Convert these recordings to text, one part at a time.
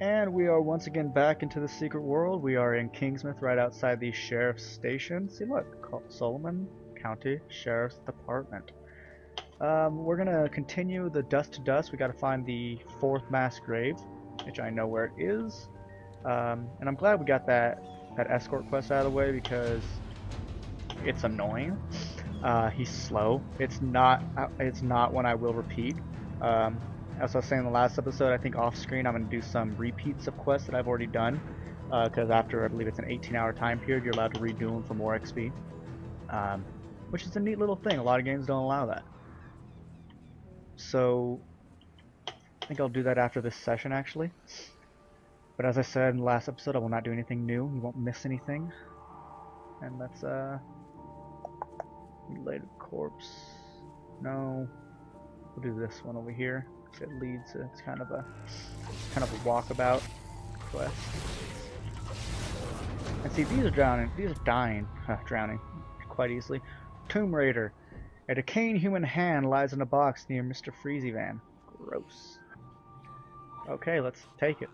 And we are once again back into the secret world. We are in Kingsmouth, right outside the sheriff's station. See, look, Solomon County Sheriff's Department. We're gonna continue the Dust to Dust. We gotta find the fourth mass grave, which I know where it is. And I'm glad we got that escort quest out of the way because it's annoying. He's slow. It's not one I will repeat. As I was saying in the last episode, I think off screen I'm going to do some repeats of quests that I've already done. Because after, I believe it's an 18-hour time period, you're allowed to redo them for more XP. Which is a neat little thing. A lot of games don't allow that. So, I think I'll do that after this session, actually. But as I said in the last episode, I will not do anything new. You won't miss anything. And that's, mutilated corpse. No. We'll do this one over here. It leads. It's kind of a walkabout quest. And see, these are drowning. These are dying, drowning quite easily. Tomb Raider. A decaying human hand lies in a box near Mr. Freezy van. Gross. Okay, let's take it.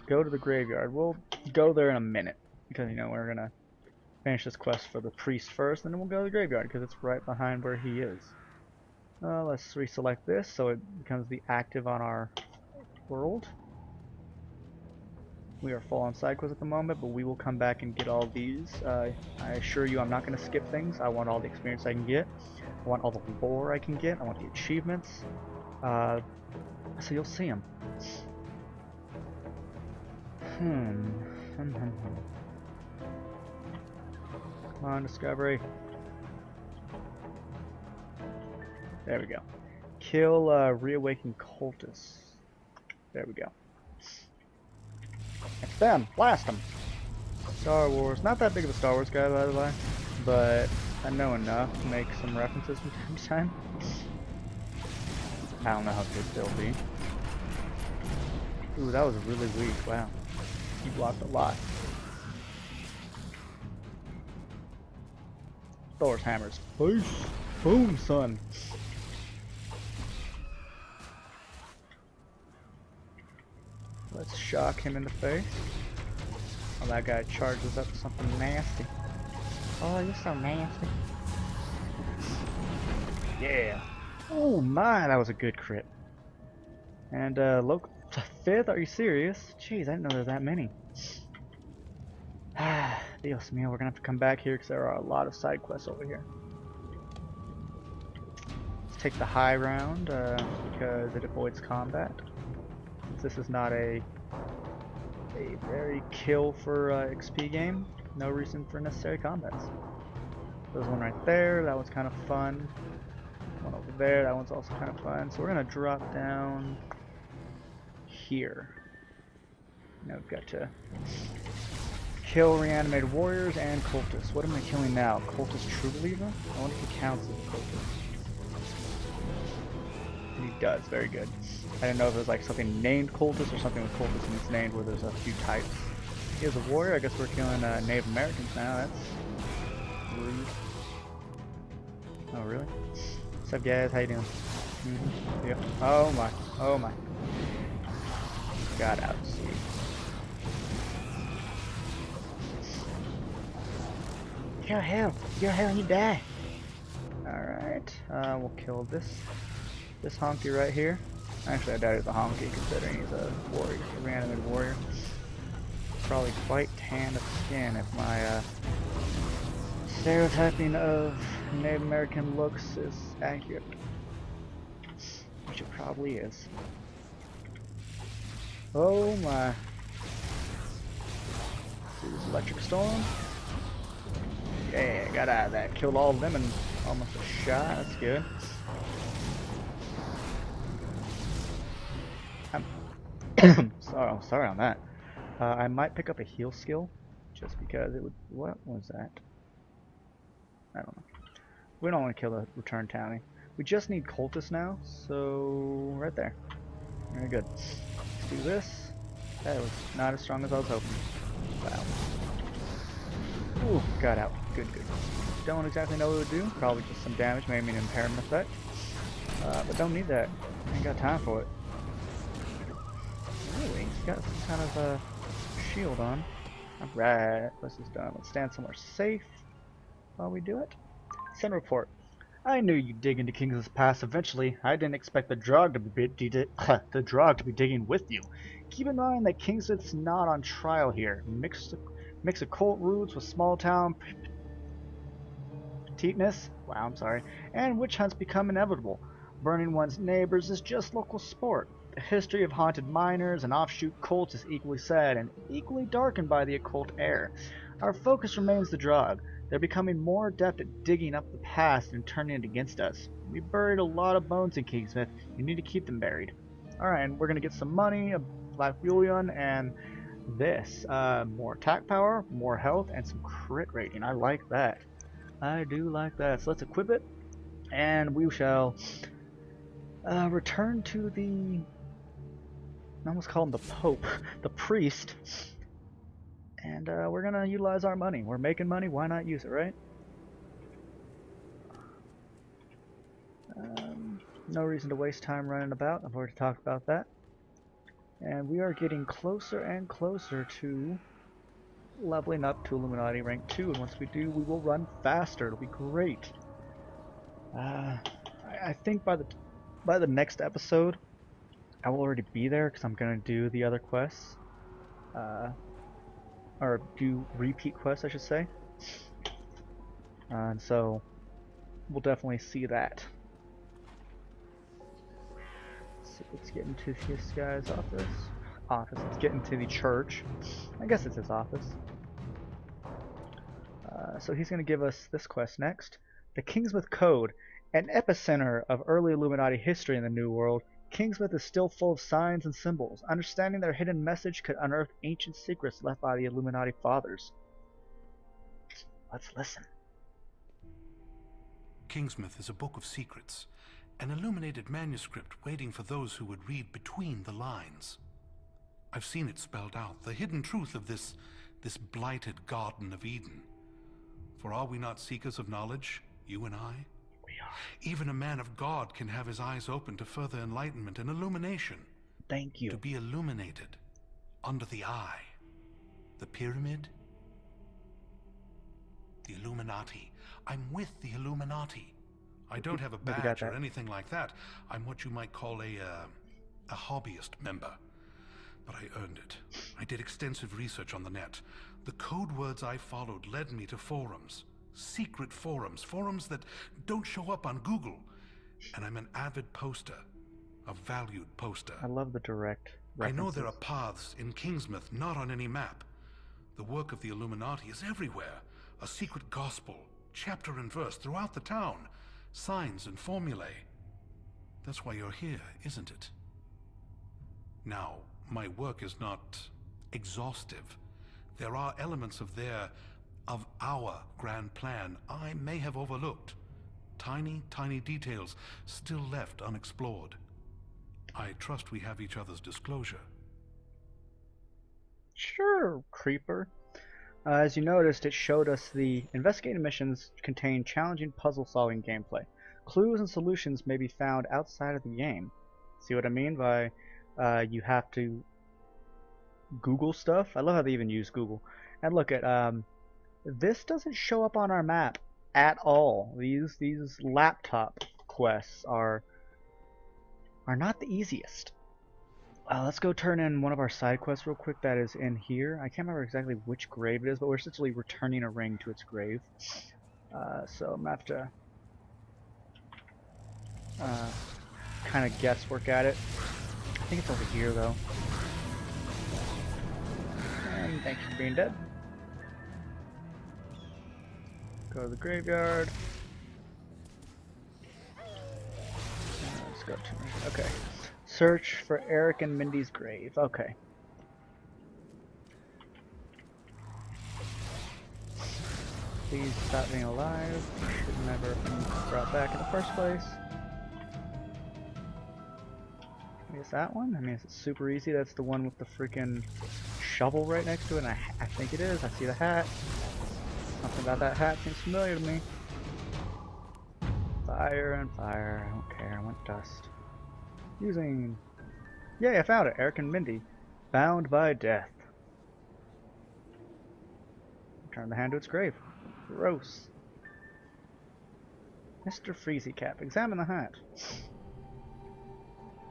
Go to the graveyard. We'll go there in a minute because we're gonna finish this quest for the priest first, and then we'll go to the graveyard because it's right behind where he is. Let's reselect this so it becomes the active on our world. We are full on side quests at the moment, but we will come back and get all these. I assure you I'm not going to skip things. I want all the experience I can get. I want all the lore I can get. I want the achievements. So you'll see them. Come on, Discovery. There we go. Kill reawakened cultists. There we go. It's them. Blast them. Star Wars. Not that big of a Star Wars guy, by the way, but I know enough to make some references from time to time. I don't know how good they'll be. Ooh, that was really weak. Wow. He blocked a lot. Thor's hammers. Peace. Boom, son. Let's shock him in the face. Oh, that guy charges up something nasty. Oh, you're so nasty. Yeah. Oh my, that was a good crit. And local fifth? Are you serious? Jeez, I didn't know there were that many. Ah, Dios mío, we're gonna have to come back here because there are a lot of side quests over here. Let's take the high round because it avoids combat. This is not a very kill for XP game. No reason for necessary combats. There's one right there. That one's kind of fun. One over there. That one's also kind of fun. So we're gonna drop down here. Now we've got to kill reanimated warriors and cultists. What am I killing now? Cultist True Believer? I wonder if he counts as a cultist. And he does. Very good. I didn't know if it was like something named cultist or something with cultist in its name where there's a few types. He is a warrior. I guess we're killing Native Americans now. That's rude. Oh, really? What's up, guys? How you doing? Yeah. Oh my. Oh my. Got out. See. Go hell. Go hell and you die. Alright. We'll kill this honky right here. Actually, I doubt he's a honky considering he's a warrior, a reanimated warrior. Probably quite tan of skin if my stereotyping of Native American looks is accurate. Which it probably is. Oh my. See this electric storm? Yeah, got out of that. Killed all of them in almost a shot. That's good. Sorry on that. I might pick up a heal skill, just because it would. What was that? I don't know. We don't want to kill the return townie. We just need cultists now, so right there. Very good. Let's do this. That was not as strong as I was hoping. Wow. Ooh, got out. Good. Don't exactly know what it would do. Probably just some damage, maybe an impairment effect. But don't need that. Ain't got time for it. got some kind of a shield on. Alright, this is done. Let's stand somewhere safe while we do it. Send report. I knew you'd dig into King's Pass eventually. I didn't expect the Drog to be digging with you. Keep in mind that Kingsmith's not on trial here. Mix occult roots with small town petiteness. Wow, I'm sorry. And witch hunts become inevitable. Burning one's neighbors is just local sport. The history of haunted miners and offshoot cults is equally sad and equally darkened by the occult air. Our focus remains the Drog. They're becoming more adept at digging up the past and turning it against us. We buried a lot of bones in Kingsmith. You need to keep them buried. Alright, and we're going to get some money, a Black Bullion, and this. More attack power, more health, and some crit rating. I like that. I do like that. So let's equip it, and we shall return to the... I almost call him the Pope. The Priest. And we're gonna utilize our money. We're making money, why not use it, right? No reason to waste time running about. I've already talked about that. And we are getting closer and closer to leveling up to Illuminati rank 2. And once we do, we will run faster. It'll be great. I think by the next episode, I will already be there because I'm gonna do the other quests. Or do repeat quests, I should say. And so we'll definitely see that. So let's get into this guy's office. Let's get into the church. I guess it's his office. So he's going to give us this quest next. The Kingsmith Code, an epicenter of early Illuminati history in the New World. Kingsmith is still full of signs and symbols. Understanding their hidden message could unearth ancient secrets left by the Illuminati Fathers. Let's listen. Kingsmith is a book of secrets, an illuminated manuscript waiting for those who would read between the lines. I've seen it spelled out, the hidden truth of this blighted Garden of Eden. For are we not seekers of knowledge, you and I? Even a man of God can have his eyes open to further enlightenment and illumination. Thank you. To be illuminated under the eye. The pyramid? The Illuminati. I'm with the Illuminati. I don't have a badge or anything like that. I'm what you might call a hobbyist member. But I earned it. I did extensive research on the net. The code words I followed led me to forums. Secret forums. Forums that don't show up on Google. And I'm an avid poster. A valued poster. I love the direct references. I know there are paths in Kingsmith not on any map. The work of the Illuminati is everywhere. A secret gospel, chapter and verse throughout the town. Signs and formulae. That's why you're here, isn't it? Now, my work is not exhaustive. There are elements of our grand plan I may have overlooked. Tiny, tiny details still left unexplored. I trust we have each other's disclosure. Sure, Creeper. As you noticed, it showed us the investigative missions contain challenging puzzle-solving gameplay. Clues and solutions may be found outside of the game. See what I mean by you have to Google stuff? I love how they even use Google. And look at this doesn't show up on our map at all. These laptop quests are not the easiest. Let's go turn in one of our side quests real quick that is in here. I can't remember exactly which grave it is, but we're essentially returning a ring to its grave. So I'm going to have to kind of guesswork at it. I think it's over here though. And thanks for being dead. Go to the graveyard. Let's go to... Okay. Search for Eric and Mindy's grave. Okay. Please stop being alive. Should never have been brought back in the first place. Maybe it's that one? I mean, it's super easy. That's the one with the freaking shovel right next to it. And I think it is. I see the hat. Something about that hat seems familiar to me. Fire and fire. I don't care. I want dust. Using... Yay, I found it. Eric and Mindy. Bound by death. Return the hand to its grave. Gross. Mr. Freezy Cap. Examine the hat.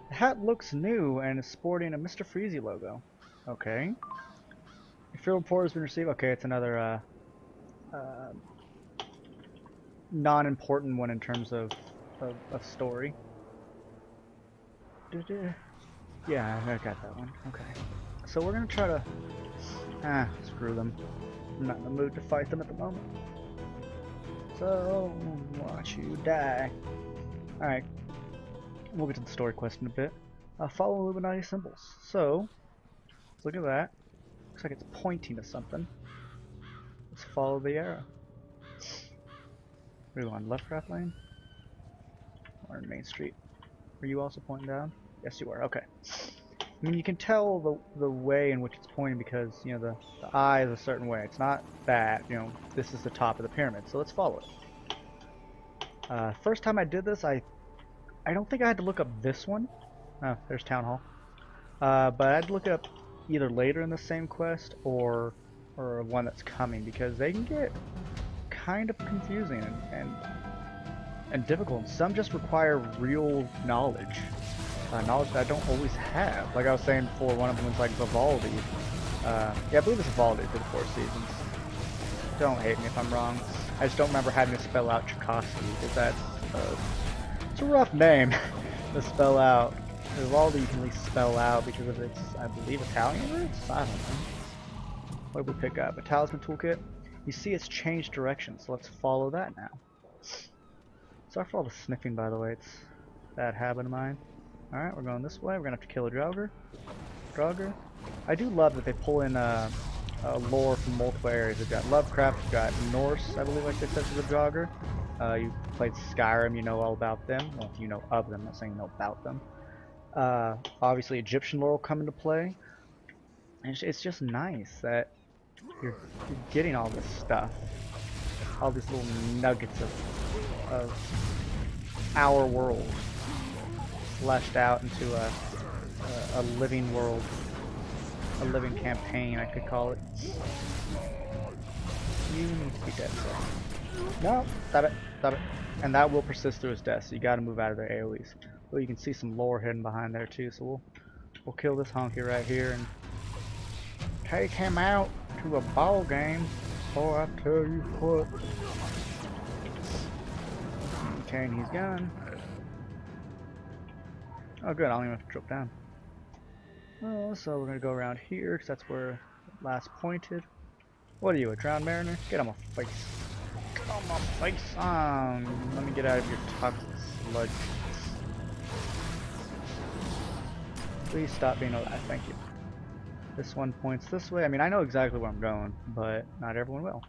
The hat looks new and is sporting a Mr. Freezy logo. Okay. Your field report has been received. Okay, it's another non-important one in terms of story. Yeah, I got that one. Okay. So we're gonna try to screw them. I'm not in the mood to fight them at the moment. So watch you die. Alright. We'll get to the story quest in a bit. Follow Illuminati symbols. So let's look at that. Looks like it's pointing to something. Let's follow the arrow. Where are we on? Left craft lane? Or Main Street? Are you also pointing down? Yes, you are. Okay. I mean, you can tell the way in which it's pointing because, you know, the eye is a certain way. It's not that, you know, this is the top of the pyramid. So let's follow it. First time I did this, I don't think I had to look up this one. Oh, there's Town Hall. But I had to look it up either later in the same quest or one that's coming because they can get kind of confusing and difficult. And some just require real knowledge. Knowledge that I don't always have. Like I was saying before, one of them was like Vivaldi. Yeah, I believe it's Vivaldi for the Four Seasons. Don't hate me if I'm wrong. I just don't remember having to spell out Tchaikovsky because that's it's a rough name to spell out. Vivaldi you can at least spell out because of its, I believe, Italian roots? I don't know. What did we pick up? A talisman toolkit. You see it's changed direction, so let's follow that now. Sorry for all the sniffing, by the way. It's a bad habit of mine. Alright, we're going this way. We're going to have to kill a Draugr. I do love that they pull in lore from multiple areas. We've got Lovecraft, we've got Norse, I believe, like they said, for the Draugr. You played Skyrim, you know all about them. Well, if you know of them, I'm not saying you know about them. Obviously, Egyptian lore will come into play. And it's just nice that you're getting all this stuff. All these little nuggets of our world fleshed out into a living world, a living campaign, I could call it. You need to be dead, sir. No, stop it, stop it. And that will persist through his death, so you gotta move out of their AoEs. Well, you can see some lore hidden behind there too, so we'll kill this honky right here and take him out to a ball game. Boy, I tell you what. Okay, and he's gone. Oh good, I don't even have to drop down. Oh, so we're gonna go around here, because that's where last pointed. What are you, a drowned mariner? Get on my face. Get on my face! Let me get out of your toxic sludge. Please stop being alive, thank you. This one points this way. I mean, I know exactly where I'm going, but not everyone will.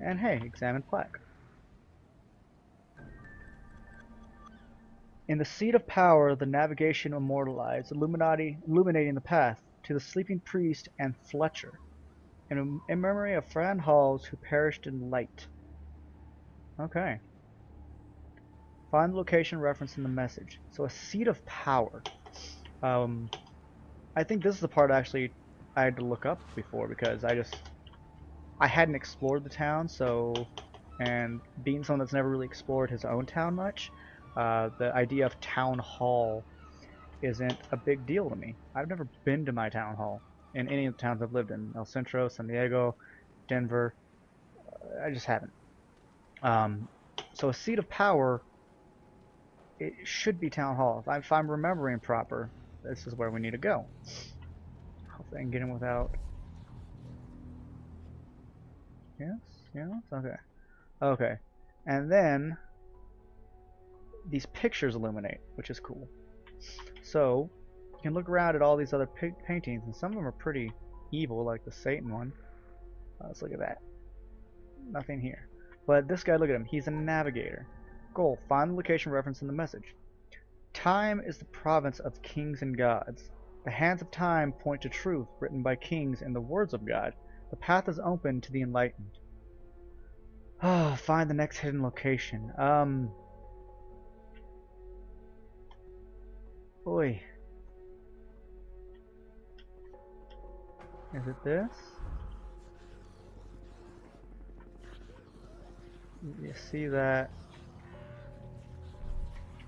And hey, examine plaque. In the seat of power, the navigation immortalized, illuminating the path to the sleeping priest and Fletcher, in memory of Fran Halls who perished in light. Okay. Find the location referenced in the message. So a seat of power. I think this is the part actually I had to look up before because I hadn't explored the town, and being someone that's never really explored his own town much, the idea of town hall isn't a big deal to me. I've never been to my town hall in any of the towns I've lived in. El Centro, San Diego, Denver. I just haven't. So a seat of power, it should be town hall. If I'm remembering proper, this is where we need to go. Hopefully I can get in without... Yes? Yes? Okay. Okay. And then these pictures illuminate, which is cool. So you can look around at all these other paintings, and some of them are pretty evil, like the Satan one. Let's look at that. Nothing here. But this guy, look at him. He's a navigator. Goal: find the location reference in the message. Time is the province of kings and gods. The hands of time point to truth written by kings in the words of God. The path is open to the enlightened. Find the next hidden location. Boy. Is it this? You see that?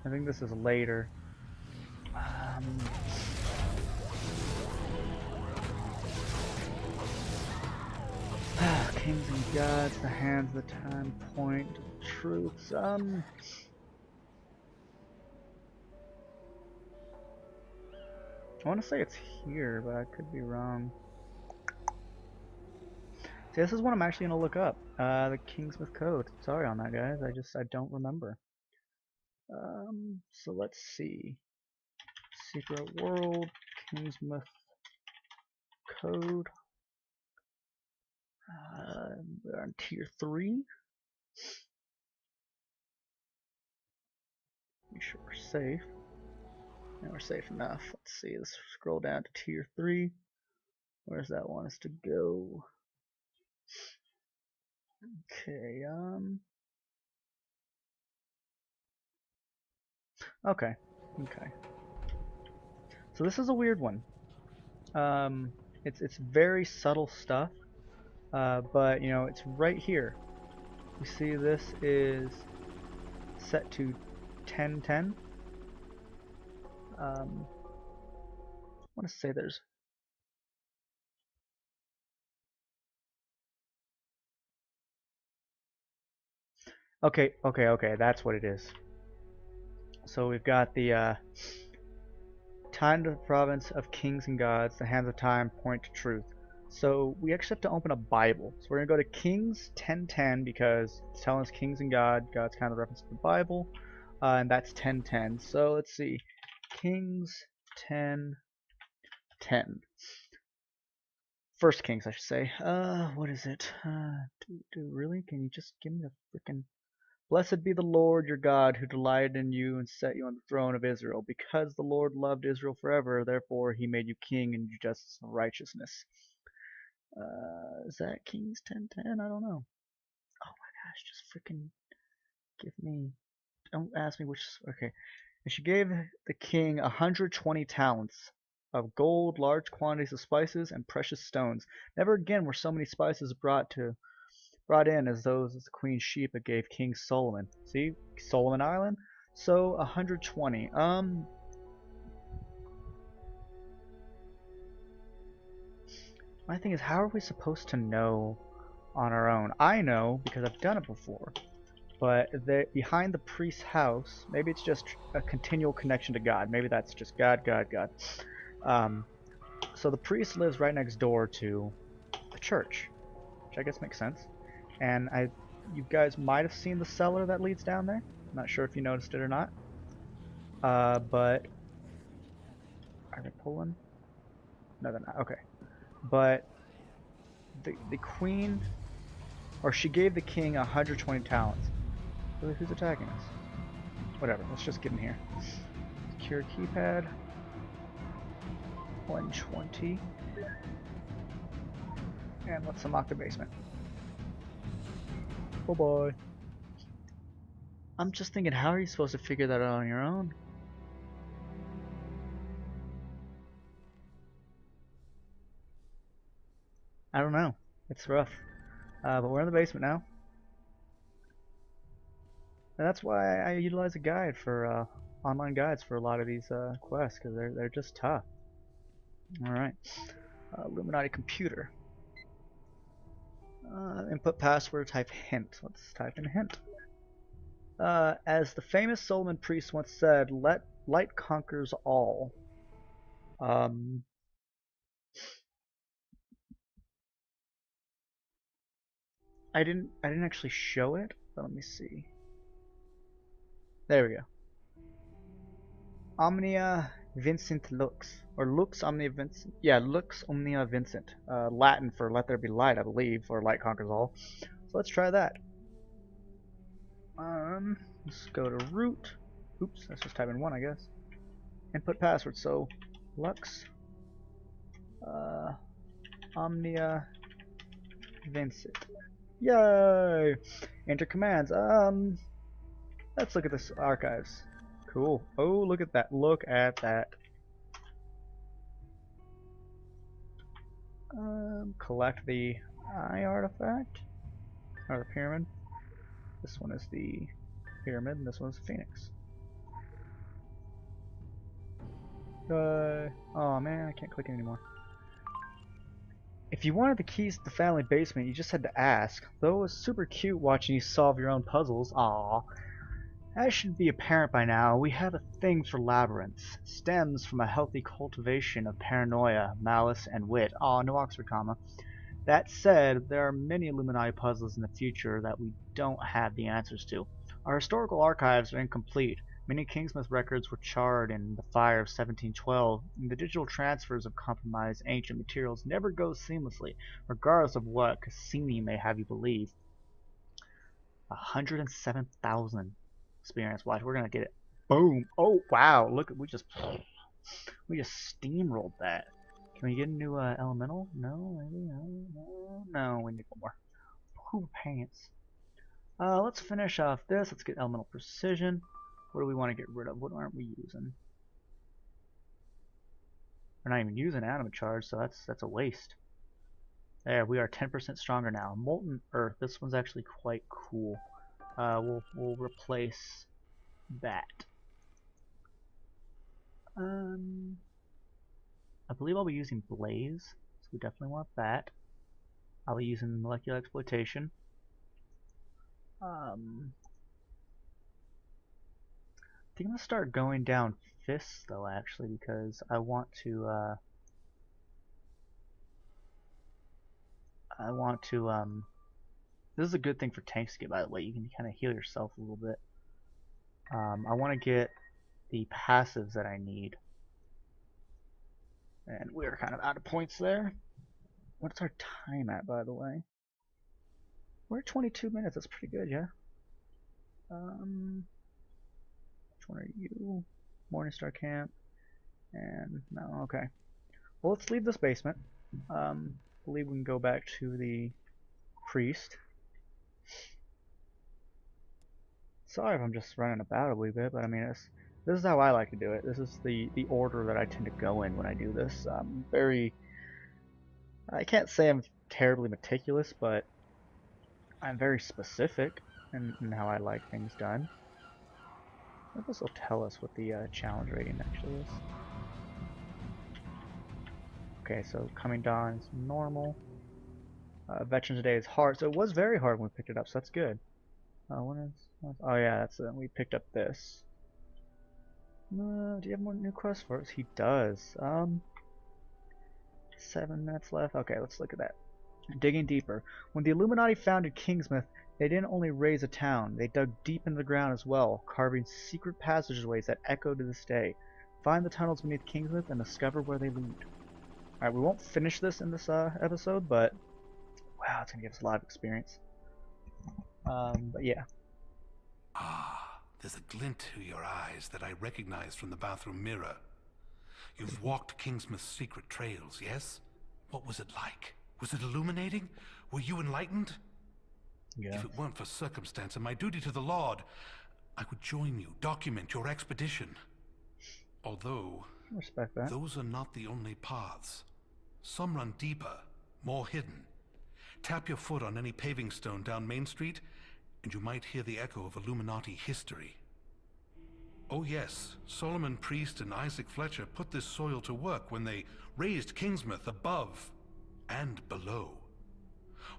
I think this is later. Kings and gods, the hands of the time point to the truths. I want to say it's here, but I could be wrong. See, this is what I'm actually gonna look up. The Kingsmith Code. Sorry on that, guys. I don't remember. So let's see. Secret World, Kingsmith Code. We're on tier 3. Make sure we're safe. And we're safe enough. Let's see. Let's scroll down to tier 3. Where's that want us to go? Okay, okay. So this is a weird one. It's very subtle stuff. But you know, it's right here. You see this is set to 1010. I want to say there's okay, that's what it is. So we've got the time to the province of kings and gods, the hands of time point to truth. So we actually have to open a Bible. So we're gonna go to Kings 10:10 because it's telling us kings and God. God's kind of a reference to the Bible, and that's 10:10. So let's see, Kings 10:10. First Kings, I should say. What is it? Really? Can you just give me the frickin'? Blessed be the Lord your God, who delighted in you and set you on the throne of Israel. Because the Lord loved Israel forever, therefore he made you king in justice and righteousness. Is that Kings 10:10? I don't know. Oh my gosh, just freaking give me. Don't ask me which. Okay. And she gave the king 120 talents of gold, large quantities of spices, and precious stones. Never again were so many spices brought in as those as the Queen Sheba gave King Solomon. See, Solomon Island. So 120. My thing is, how are we supposed to know on our own? I know because I've done it before. But behind the priest's house, maybe it's just a continual connection to God. Maybe that's just God. So the priest lives right next door to the church, which I guess makes sense. And you guys might have seen the cellar that leads down there. I'm not sure if you noticed it or not. But are they pulling? No, they're not. Okay. But the queen, or she gave the king 120 talents. Who's attacking us? Whatever. Let's just get in here. Secure keypad. 120. And let's unlock the basement. Oh boy. I'm just thinking, how are you supposed to figure that out on your own? I don't know. It's rough. But we're in the basement now. And that's why I utilize a guide for online guides for a lot of these quests, because they're just tough. Alright. Illuminati computer. Input password, type hint. Let's type in hint. As the famous Solomon priest once said, light conquers all. I didn't actually show it, but let me see. There we go. Omnia Vincit Lux, or Lux Omnia Vincit. Yeah, Lux Omnia Vincit. Latin for let there be light, I believe, or light conquers all. So let's try that. Let's go to root. Oops, let's just type in 1, I guess. Input password. So Lux Omnia Vincit. Yay! Enter commands. Let's look at this archives. Cool. Oh, look at that. Look at that. Collect the eye artifact, or the pyramid. This one is the pyramid, and this one's the phoenix. Oh man, I can't click it anymore. If you wanted the keys to the family basement, you just had to ask. Though it was super cute watching you solve your own puzzles. Aww. As should be apparent by now, we have a thing for labyrinths. Stems from a healthy cultivation of paranoia, malice, and wit. Aw, no Oxford comma. That said, there are many Illuminati puzzles in the future that we don't have the answers to. Our historical archives are incomplete. Many Kingsmouth records were charred in the fire of 1712, and the digital transfers of compromised ancient materials never go seamlessly, regardless of what Cassini may have you believe. 107,000 experience. Watch, we're gonna get it. Boom! Oh wow! Look, we just steamrolled that. Can we get a new elemental? No, maybe no. We need one more. Poor pants. Let's finish off this. Let's get elemental precision. What do we want to get rid of? What aren't we using? We're not even using anima charge, so that's a waste. There, we are 10% stronger now. Molten Earth. This one's actually quite cool. We'll replace that. I believe I'll be using Blaze, so we definitely want that. I'll be using Molecular Exploitation. I think I'm gonna start going down fists though, actually, because I want to. This is a good thing for tanks to get, by the way. You can kind of heal yourself a little bit. I want to get the passives that I need. And we're kind of out of points there. What's our time at, by the way? We're at 22 minutes. That's pretty good, yeah. Which one are you? Morningstar Camp. And no, okay. Well, let's leave this basement. I believe we can go back to the priest. Sorry if I'm just running about a wee bit, but I mean, this is how I like to do it. This is the order that I tend to go in when I do this. I can't say I'm terribly meticulous, but I'm very specific in how I like things done. I guess this will tell us what the challenge rating actually is. Okay, so Coming Dawn is normal. Veterans Day is hard, so it was very hard when we picked it up, so that's good. Oh yeah, that's it. We picked up this. Do you have more new quests for us? He does. 7 minutes left. Okay, let's look at that. Digging deeper. When the Illuminati founded Kingsmouth, they didn't only raise a town, they dug deep into the ground as well, carving secret passageways that echo to this day. Find the tunnels beneath Kingsmouth and discover where they lead. Alright, we won't finish this in this episode, but wow, it's gonna give us a lot of experience. But yeah. Ah, there's a glint to your eyes that I recognize from the bathroom mirror. You've walked Kingsmouth's secret trails, yes? What was it like? Was it illuminating? Were you enlightened? Yeah. If it weren't for circumstance and my duty to the Lord, I would join you, document your expedition. Although, Respect that. those are not the only paths. Some run deeper, more hidden. Tap your foot on any paving stone down Main Street, and you might hear the echo of Illuminati history. Oh yes, Solomon Priest and Isaac Fletcher put this soil to work when they raised Kingsmouth above and below.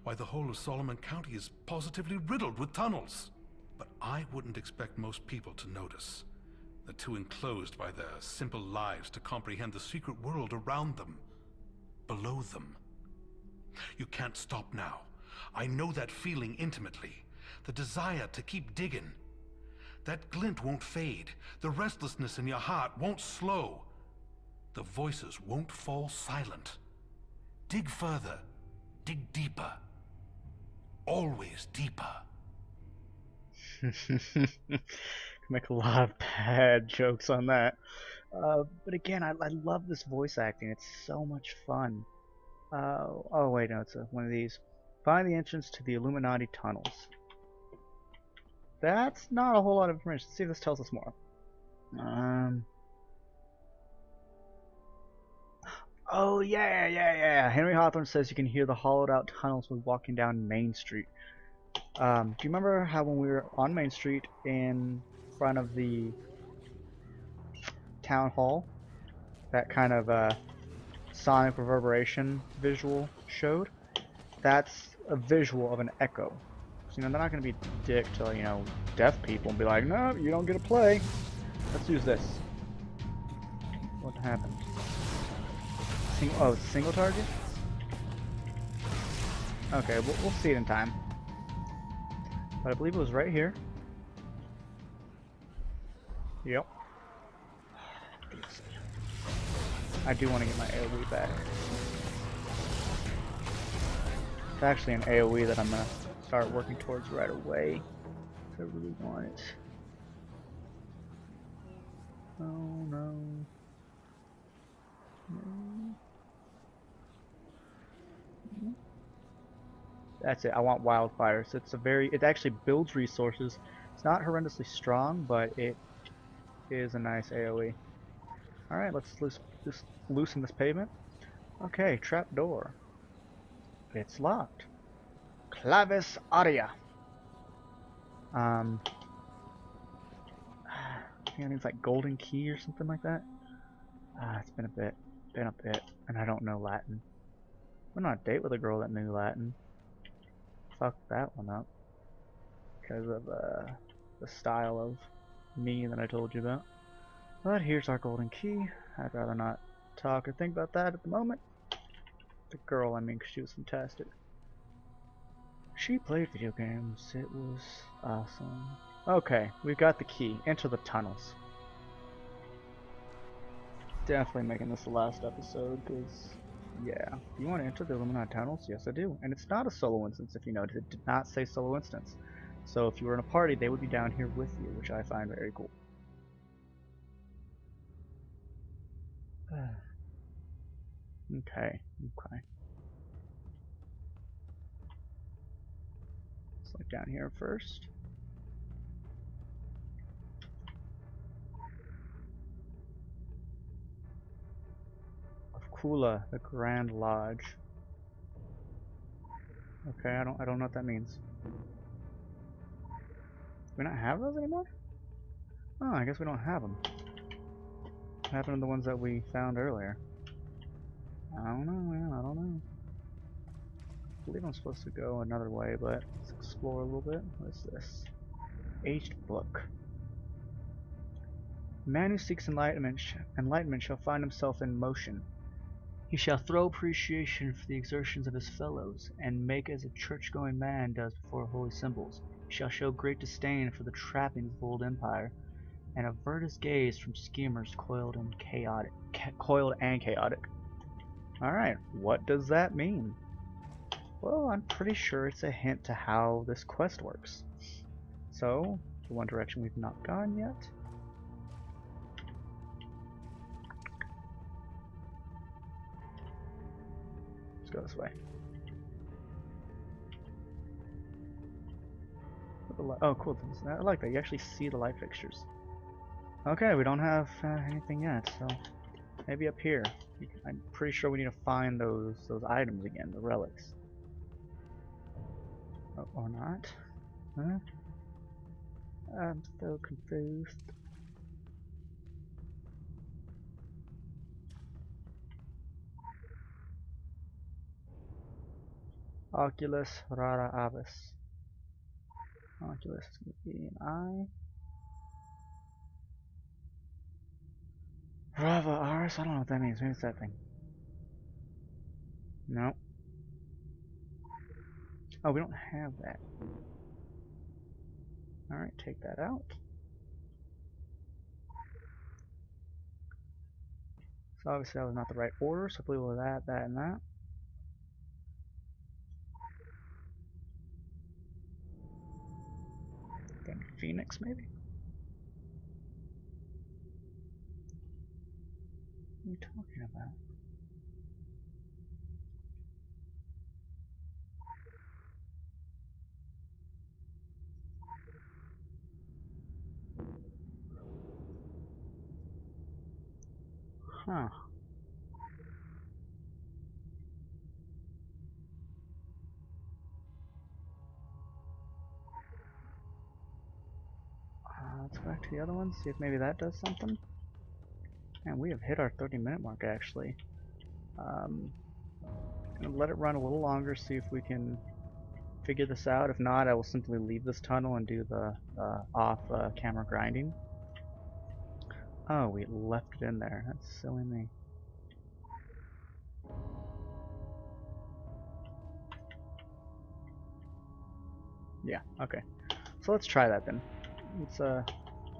Why, the whole of Solomon County is positively riddled with tunnels. But I wouldn't expect most people to notice. They're too enclosed by their simple lives to comprehend the secret world around them, below them. You can't stop now. I know that feeling intimately. The desire to keep digging. That glint won't fade. The restlessness in your heart won't slow. The voices won't fall silent. Dig further. Dig deeper. Always deeper. Make a lot of bad jokes on that. But again, I love this voice acting. It's so much fun. Oh wait, no, it's one of these. Find the entrance to the Illuminati tunnels. That's not a whole lot of information. Let's see if this tells us more. Oh, yeah. Henry Hawthorne says you can hear the hollowed out tunnels when walking down Main Street. Do you remember how when we were on Main Street in front of the town hall, that kind of sonic reverberation visual showed? That's a visual of an echo. So, they're not going to be dick to, deaf people and be like, no, you don't get to play. Let's use this. What happened? Oh, it's a single target? Okay, we'll see it in time. But I believe it was right here. Yep. I do want to get my AoE back. It's actually an AoE that I'm going to start working towards right away. If I really want it. Oh no. That's it. I want wildfires. It actually builds resources. It's not horrendously strong, but it is a nice AoE. Alright, let's loosen this pavement. Okay, trap door. It's locked. Clavis Aurea. I think it's like golden key or something like that. It's been a bit, and I don't know Latin. Went on a date with a girl that knew Latin. Fucked that one up because of the style of me that I told you about. But here's our golden key. I'd rather not talk or think about that at the moment. The girl, I mean, 'cause she was fantastic. She played video games. It was awesome. Okay, we've got the key. Enter the tunnels. Definitely making this the last episode, because, yeah. You want to enter the Illuminati tunnels? Yes, I do. And it's not a solo instance, if you notice. It did not say solo instance. So if you were in a party, they would be down here with you, which I find very cool. Okay. Let's look down here first. Of Kula, the Grand Lodge. Okay, I don't know what that means. Do we not have those anymore? Oh, I guess we don't have them. What happened to the ones that we found earlier? I don't know, man. I don't know. I believe I'm supposed to go another way, but let's explore a little bit. What is this? Aged book. Man who seeks enlightenment shall find himself in motion. He shall throw appreciation for the exertions of his fellows, and make as a church-going man does before holy symbols. He shall show great disdain for the trappings of old empire, and avert his gaze from schemers coiled and chaotic. Alright, what does that mean? Well, I'm pretty sure it's a hint to how this quest works. So, the one direction we've not gone yet. Let's go this way. Oh, cool. I like that. You actually see the light fixtures. Okay, we don't have anything yet, so maybe up here. I'm pretty sure we need to find those items again, the relics. Oh, or not? Huh? I'm so confused. Oculus rara avis. Oculus is going to be an eye. Rava Aris? I don't know what that means. Maybe it's that thing. No. Oh, we don't have that. Alright, take that out. So obviously that was not the right order, so I believe we'll add that, and that. Then Phoenix, maybe? What are you talking about? Huh. the other one, see if maybe that does something. And we have hit our 30-minute mark, actually. Gonna let it run a little longer, see if we can figure this out. If not, I will simply leave this tunnel and do the off-camera grinding. Oh, we left it in there. That's silly me. Yeah, okay. So let's try that then. It's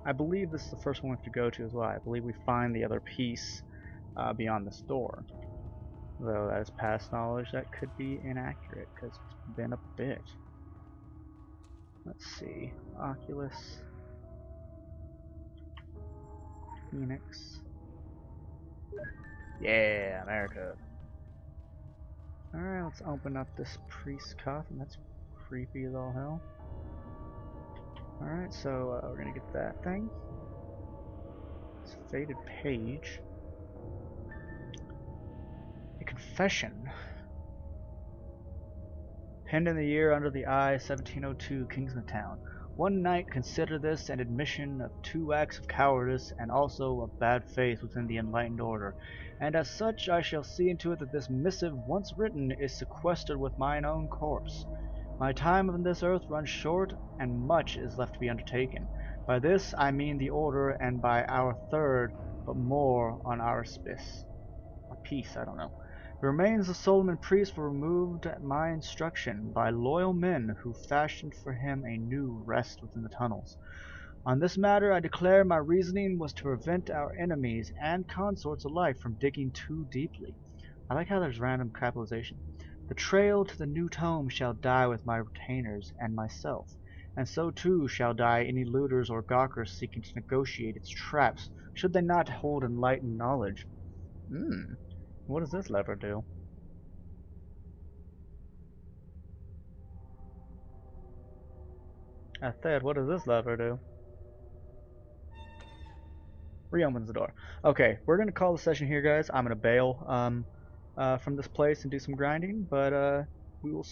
I believe this is the first one we have to go to as well. I believe we find the other piece beyond this door. Though that is past knowledge, that could be inaccurate because it's been a bit. Let's see. Oculus. Phoenix. Yeah, America. Alright, let's open up this priest coffin. That's creepy as all hell. Alright, so we're gonna get that thing. It's a faded page. A confession. Penned in the year under the eye 1702, Kingsmouth Town. One night consider this an admission of 2 acts of cowardice and also of bad faith within the enlightened order, and as such I shall see into it that this missive once written is sequestered with mine own corpse. My time on this earth runs short, and much is left to be undertaken. By this I mean the order, and by our third, but more on our peace, I don't know. The remains of Solomon Priest were removed at my instruction by loyal men who fashioned for him a new rest within the tunnels. On this matter I declare my reasoning was to prevent our enemies and consorts alike from digging too deeply. I like how there's random capitalization. The trail to the new tome shall die with my retainers and myself, and so too shall die any looters or gawkers seeking to negotiate its traps, should they not hold enlightened knowledge. What does this lever do? I said, what does this lever do? Reopens the door. Okay, we're gonna call the session here, guys. I'm gonna bail from this place and do some grinding, but we will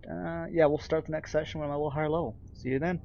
we'll start the next session when I'm a little higher level. See you then.